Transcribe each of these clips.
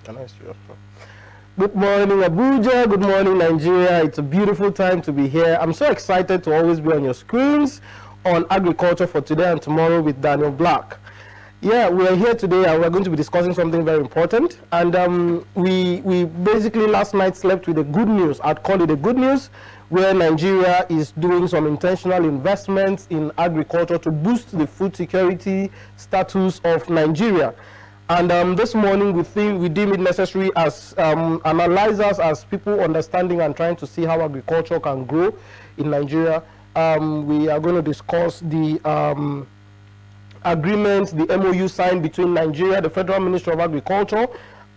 Can I see your phone? Good morning, Abuja. Good morning, Nigeria. It's a beautiful time to be here. I'm so excited to always be on your screens on Agriculture for Today and Tomorrow with Daniel Black. Yeah, we are here today and we're going to be discussing something very important. And we basically last night slept with the good news. I'd call it the good news, where Nigeria is doing some intentional investments in agriculture to boost the food security status of Nigeria. And this morning we deem it necessary as analyzers, as people understanding and trying to see how agriculture can grow in Nigeria. We are going to discuss the agreement, the MOU signed between Nigeria, the Federal Ministry of Agriculture,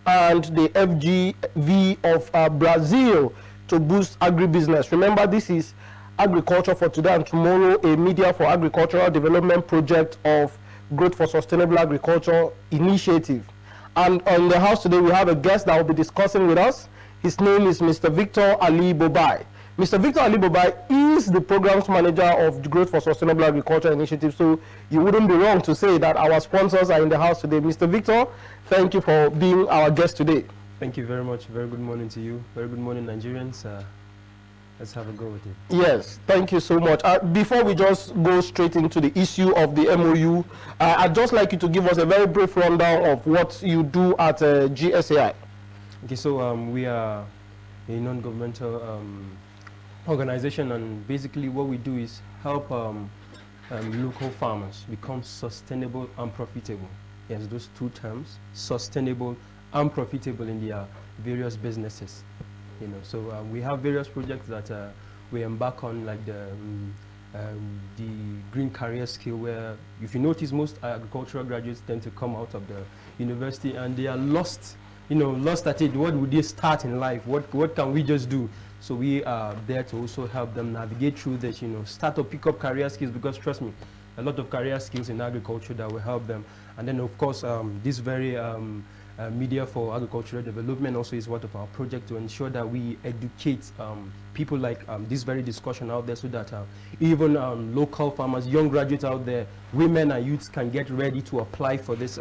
and the FGV of Brazil to boost agribusiness. Remember, this is Agriculture for Today and Tomorrow, a media for agricultural development project of Growth for Sustainable Agriculture initiative. And on the house today, we have a guest that will be discussing with us. His name is Mr. Victor Ali Bobai. Mr. Victor Ali Bobai is the programs manager of Growth for Sustainable Agriculture initiative. So you wouldn't be wrong to say that our sponsors are in the house today. Mr. Victor, thank you for being our guest today. Thank you very much. Very good morning to you. Very good morning, Nigerians. Let's have a go with it. Yes, thank you so much. Before we just go straight into the issue of the MOU, I'd just like you to give us a very brief rundown of what you do at GSAI. Okay, so we are a non-governmental organization, and basically what we do is help local farmers become sustainable and profitable. Yes, those two terms, sustainable and profitable in their various businesses. You know, so we have various projects that we embark on, like the Green Career Skill, where if you notice, most agricultural graduates tend to come out of the university and they are lost, lost at it. What would they start in life? What can we just do? So we are there to also help them navigate through this, start to pick up career skills, because trust me, a lot of career skills in agriculture that will help them. And then of course, this very media for agricultural development also is one of our projects to ensure that we educate people like this very discussion out there, so that even local farmers, young graduates out there, women and youths can get ready to apply for this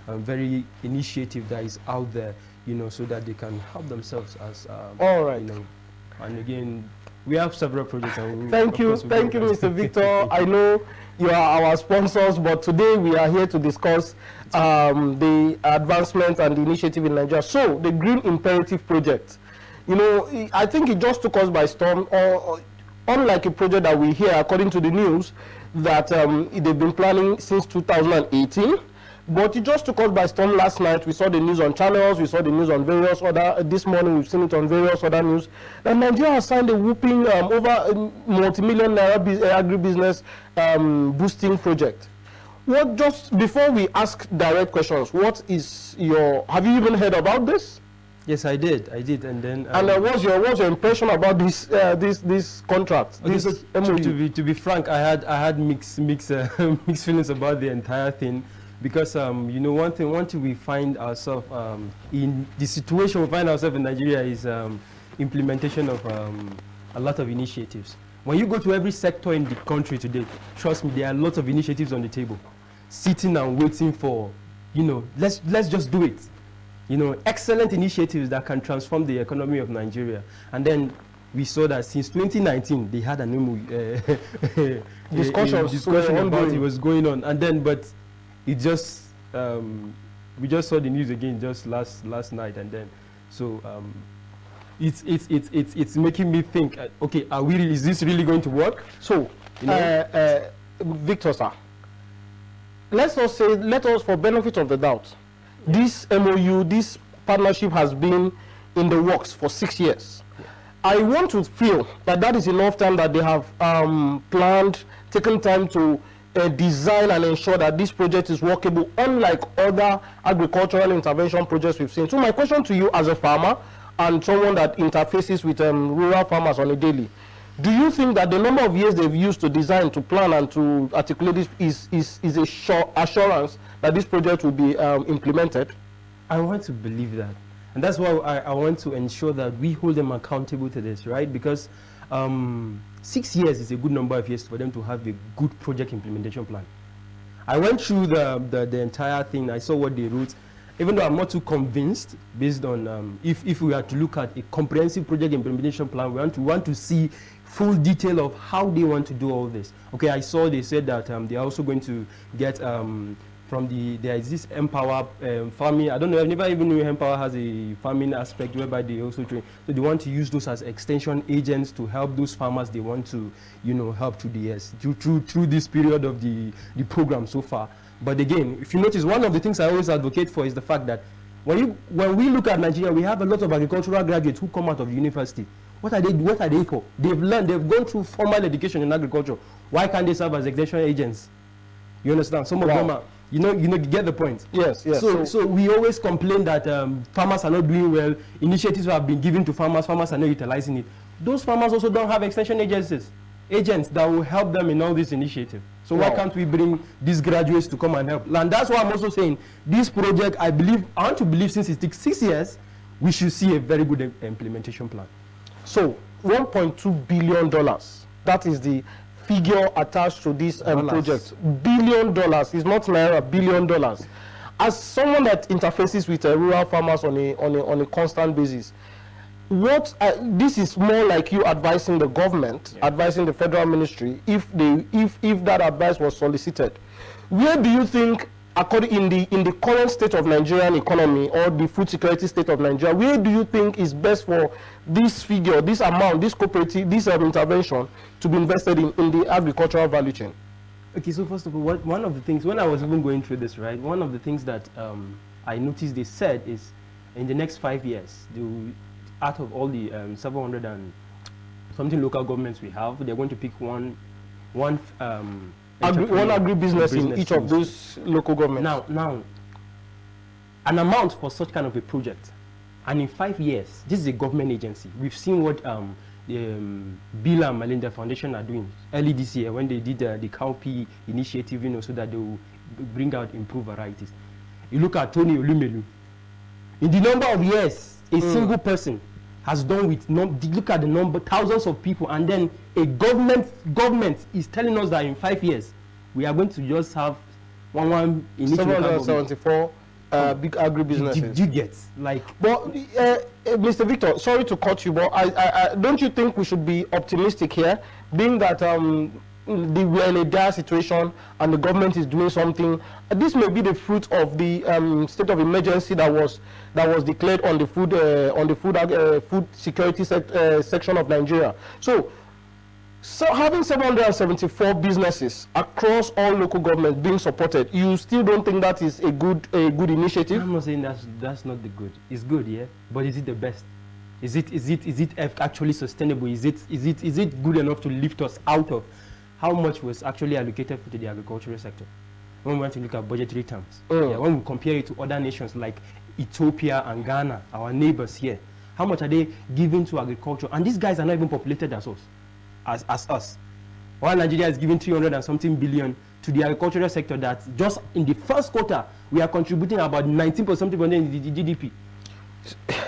very initiative that is out there, so that they can help themselves as all right. And again, we have several projects. Thank you, Mr. Victor. I know you are our sponsors, but today we are here to discuss the advancement and the initiative in Nigeria. So, the Green Imperative Project, I think it just took us by storm. Unlike a project that we hear, according to the news, that they've been planning since 2018. But it just took us by storm last night. We saw the news on channels, we saw the news on various other, this morning we've seen it on various other news, that Nigeria has signed a whooping over multi-million naira agribusiness boosting project. What, just before we ask direct questions, what is have you even heard about this? Yes, I did, and then... and what's your impression about this this contract? Okay, so to be frank, I had mixed feelings about the entire thing. Because one thing we find ourselves in the situation we find ourselves in Nigeria is implementation of a lot of initiatives. When you go to every sector in the country today, trust me, there are lots of initiatives on the table, sitting and waiting for, let's just do it. Excellent initiatives that can transform the economy of Nigeria. And then we saw that since 2019 they had an discussion about it was going on, and then it just we just saw the news again just last night, and then so it's making me think, okay, is this really going to work? So Victor, sir, let us for benefit of the doubt, this MOU, this partnership has been in the works for 6 years. I want to feel that is enough time that they have planned, taken time to design and ensure that this project is workable, unlike other agricultural intervention projects we've seen. So my question to you as a farmer and someone that interfaces with rural farmers on a daily, do you think that the number of years they've used to design, to plan, and to articulate this is a sure assurance that this project will be implemented? I want to believe that. And that's why I want to ensure that we hold them accountable to this, right? Because 6 years is a good number of years for them to have a good project implementation plan. I went through the entire thing. I saw what they wrote, even though I'm not too convinced, based on if we are to look at a comprehensive project implementation plan, we want to see full detail of how they want to do all this. Okay, I saw they said that they're also going to get from there is this Empower farming. I don't know, I've never even knew Empower has a farming aspect whereby they also train. So they want to use those as extension agents to help those farmers they want to, help through the years, through this period of the program so far. But again, if you notice, one of the things I always advocate for is the fact that when we look at Nigeria, we have a lot of agricultural graduates who come out of the university. What are they for? They've learned, they've gone through formal education in agriculture. Why can't they serve as extension agents? You understand? Some of them are, you get the point. Yes. So we always complain that farmers are not doing well. Initiatives have been given to farmers are not utilizing it. Those farmers also don't have extension agents that will help them in all these initiatives. So why can't we bring these graduates to come and help? And that's why I'm also saying this project, I want to believe since it takes 6 years, we should see a very good implementation plan. So $1.2 billion, that is the figure attached to this project. $1 billion is not naira, $1 billion. As someone that interfaces with rural farmers on a constant basis, this is more like you advising the government, advising the federal ministry, if that advice was solicited. Where do you think, in the current state of Nigerian economy or the food security state of Nigeria, where do you think is best for this figure, this amount, this cooperative, this intervention to be invested in the agricultural value chain? Okay, so first of all, one of the things, when I was even going through this, right, one of the things that I noticed they said is in the next 5 years, out of all the 700 and something local governments we have, they're going to pick one agribusiness in each of those local governments. Now, an amount for such kind of a project, and in 5 years, this is a government agency. We've seen what the Bill and Melinda Foundation are doing early this year when they did the cowpea initiative, so that they will bring out improved varieties. You look at Tony Olumelu. In the number of years a single person has done with, look at the number, thousands of people, and then a government is telling us that in 5 years we are going to just have one initiative. 774 big agribusinesses. Did you get like? But Mr. Victor, sorry to cut you, but I don't you think we should be optimistic here, being that we are in a dire situation and the government is doing something. This may be the fruit of the state of emergency that was declared on the food security section of Nigeria. So having 774 businesses across all local governments being supported, you still don't think that is a good initiative? I'm not saying that's not the good. It's good, yeah, but is it the best? Is it actually sustainable? Is it good enough to lift us out of? How much was actually allocated to the agricultural sector? When we want to look at budgetary terms, when we compare it to other nations like Ethiopia and Ghana, our neighbors here, how much are they giving to agriculture? And these guys are not even populated as us. While Nigeria is giving 300 and something billion to the agricultural sector, that just in the first quarter, we are contributing about 19% of the GDP.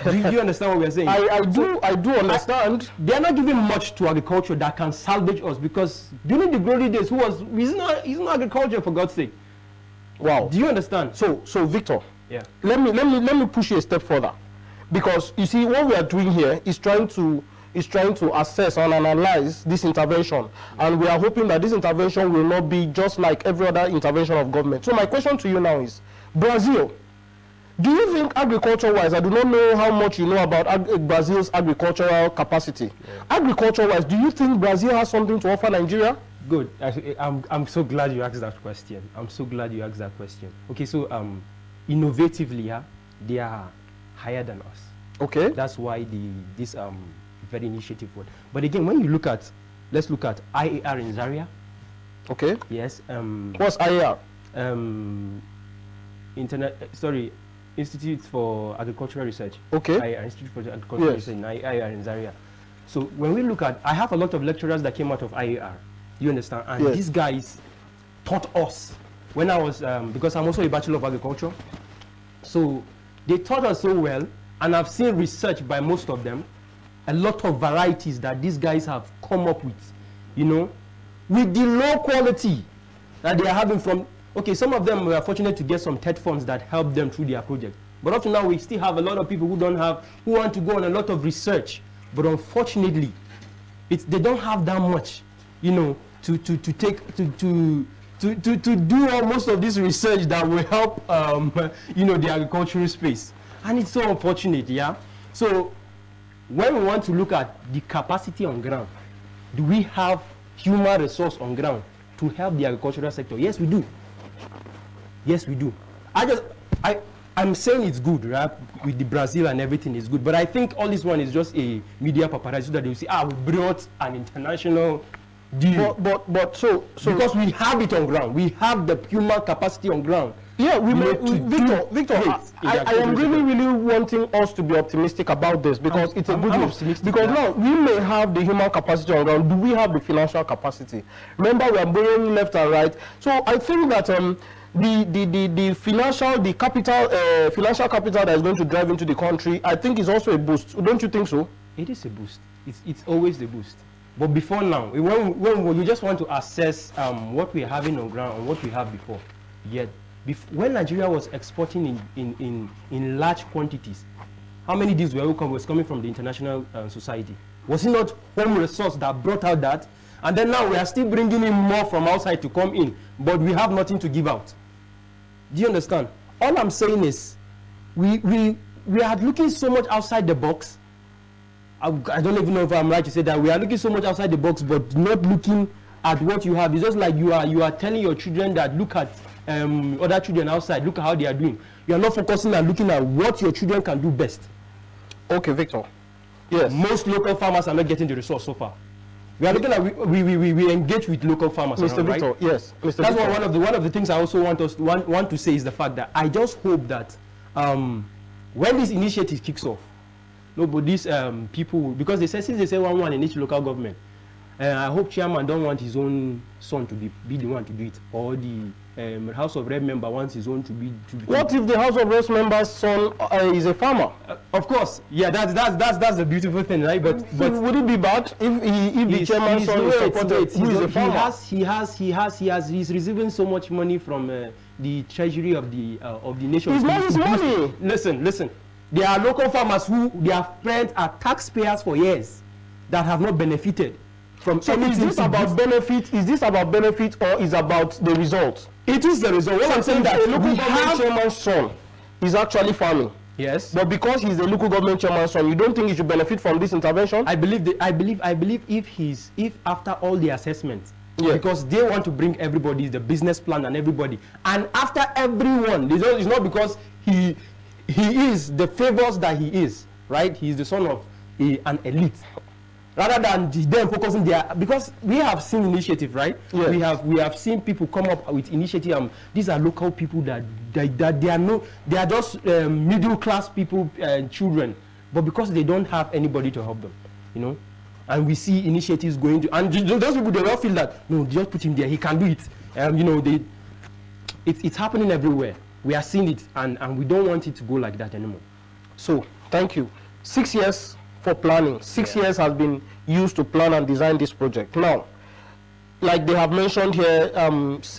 Do you understand what we are saying? I do understand. They are not giving much to agriculture that can salvage us, because during the glory days, he's not agriculture, for God's sake. Wow. Do you understand? So Victor, yeah. Let me push you a step further, because you see what we are doing here is trying to assess and analyze this intervention, and we are hoping that this intervention will not be just like every other intervention of government. So my question to you now is, Brazil, do you think agriculture-wise, I do not know how much you know about Brazil's agricultural capacity. Yeah. Agriculture-wise, do you think Brazil has something to offer Nigeria? Good. I'm so glad you asked that question. Okay, so innovatively, they are higher than us. Okay. That's why this very initiative work. But again, when you let's look at IAR in Zaria. Okay. Yes. What's IAR? Institute for Agricultural Research. Okay. IAR, Institute for Agricultural Research in IAR in Zaria. So when we look at, I have a lot of lecturers that came out of IAR. You understand? And these guys taught us when I was, because I'm also a Bachelor of Agriculture. So they taught us so well, and I've seen research by most of them, a lot of varieties that these guys have come up with, with the low quality that they are having from Okay, some of them were fortunate to get some TED funds that helped them through their project. But up to now, we still have a lot of people who want to go on a lot of research. But unfortunately, they don't have that much, you know, to do most of this research that will help, you know, the agricultural space. And it's so unfortunate, yeah? So when we want to look at the capacity on ground, do we have human resource on ground to help the agricultural sector? Yes, we do. Yes, we do. I'm saying it's good, right? With the Brazil and everything is good, but I think all this one is just a media paparazzi so that they will say, we brought an international deal. But so because we have it on ground, we have the human capacity on ground. Yeah, Victor, I am really wanting us to be optimistic about this because it's a good news. Because now we may have the human capacity on ground. Do we have the financial capacity? Remember, we are borrowing left and right. So I think that the financial capital that is going to drive into the country, I think is also a boost. Don't you think so? It is a boost. It's always a boost. But before now, when you just want to assess what we're having on ground and what we have before, yet when Nigeria was exporting in large quantities, how many deals was coming from the international society? Was it not home resource that brought out that? And then now we are still bringing in more from outside to come in, but we have nothing to give out. Do you understand? All I'm saying is, we are looking so much outside the box. I don't even know if I'm right to say that we are looking so much outside the box, but not looking at what you have. It's just like you are telling your children that look at other children outside, look at how they are doing. You are not focusing on looking at what your children can do best. Okay, Victor. Yes. Most local farmers are not getting the resource so far. We are looking at we engage with local farmers. Mr. Around, Victor, right? yes. Mr. That's Victor. one of the things I also want to say is the fact that I just hope that when this initiative kicks off, these people, because since they say one in each local government, I hope chairman don't want his own son to be the one to do it, or the House of Rep member wants his own to be. What if the House of Rep member's son is a farmer? Of course, yeah, that's the beautiful thing, right? But would it be bad if the chairman's son is supported? Who is a farmer? He's receiving so much money from the treasury of the nation. It's not his money. Listen. There are local farmers who their parents are taxpayers for years that have not benefited from anything. Is this about benefit? Is this about benefit or is about the result? It is the result. What I'm saying that a local government chairman's son is actually farming. Yes. But because he's a local government chairman's son, you don't think he should benefit from this intervention? I believe if after all the assessments, yeah. Because they want to bring everybody the business plan and everybody, and after everyone, it's not because he is the favors that he is, right? He is the son of an elite. Rather than them focusing there, because we have seen initiative, right? Yes. We have seen people come up with initiative. These are local people that they are just middle class people, children, but because they don't have anybody to help them, you know. And we see initiatives going to, and those people, they all feel that no, just put him there, he can do it. You know, it's happening everywhere. We are seeing it, and we don't want it to go like that anymore. So, thank you. 6 years for planning. 6 years has been used to plan and design this project. Now, like they have mentioned here,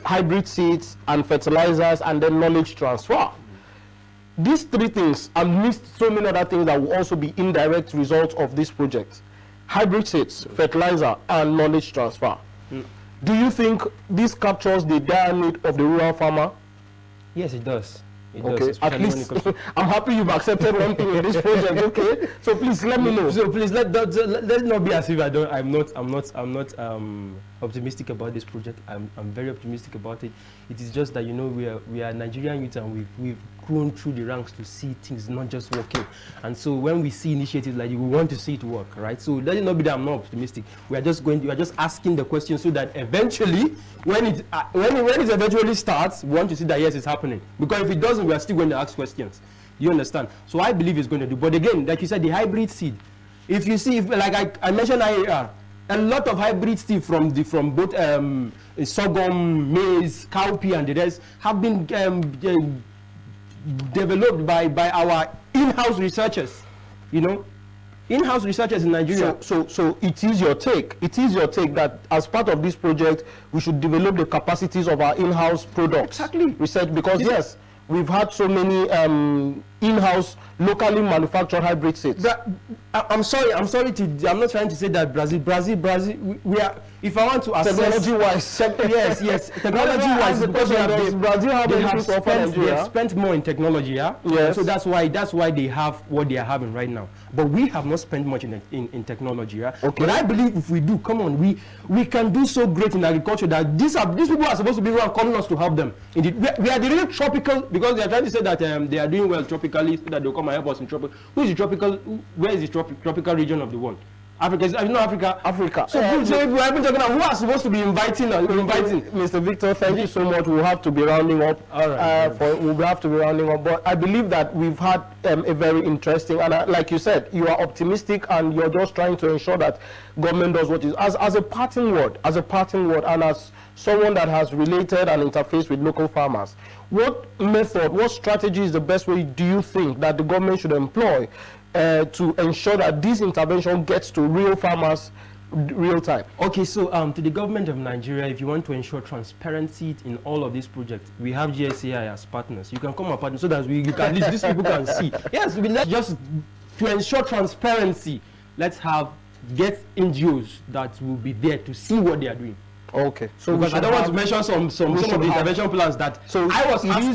hybrid seeds and fertilizers and then knowledge transfer. These three things, amidst so many other things that will also be indirect results of this project. Hybrid seeds, fertilizer, and knowledge transfer. Do you think this captures the dire need of the rural farmer? Yes, it does. Okay, at least I'm happy you've accepted one thing in this project. Okay, so please let me know. So please let not be as if I'm not optimistic about this project. I'm very optimistic about it. It is just that, you know, we are Nigerian youth, and we've grown through the ranks to see things not just working. And so when we see initiatives like this, we want to see it work, right? So let it not be that I'm not optimistic. We are just asking the question so that eventually, when it eventually starts, we want to see that yes, it's happening. Because if it doesn't, we are still going to ask questions. You understand? So I believe it's going to do. But again, like you said, the hybrid seed. If you see, like I mentioned IAR, a lot of hybrid seed from both sorghum, maize, cowpea, and the rest have been developed by our in-house researchers, you know, in-house researchers in Nigeria. So it is your take. It is your take that as part of this project, we should develop the capacities of our in-house products. Exactly. Research, because yes, we've had so many in-house, locally manufactured hybrid seeds. I'm sorry. I'm not trying to say that Brazil. We are. If I want to assess technology-wise, yes, technology-wise, because Brazil they have spent more in technology, yeah. Yes. So that's why they have what they are having right now. But we have not spent much in technology, yeah. Okay. But I believe if we do, come on, we can do so great in agriculture that these people are supposed to be around calling us to help them. Indeed, we are the real tropical, because they are trying to say that they are doing well tropically, so that they'll come and help us in tropical. Who is the tropical? Where is the tropical region of the world? Africa. Is not Africa. Africa. So we're talking about who are supposed to be inviting. Mr. Victor, thank you so much. We'll have to be rounding up. All right. We'll have to be rounding up. But I believe that we've had a very interesting, and like you said, you are optimistic and you're just trying to ensure that government does what is. As a parting word, and as someone that has related and interfaced with local farmers, what method, what strategy is the best way do you think that the government should employ to ensure that this intervention gets to real farmers real time? Okay, so to the government of Nigeria, if you want to ensure transparency in all of these projects, we have GSAI as partners. You can come and partner so that at least these people can see. Yes, let's just to ensure transparency. Let's get NGOs that will be there to see what they are doing. Okay, so because I don't want to mention some of the intervention plans that I was asking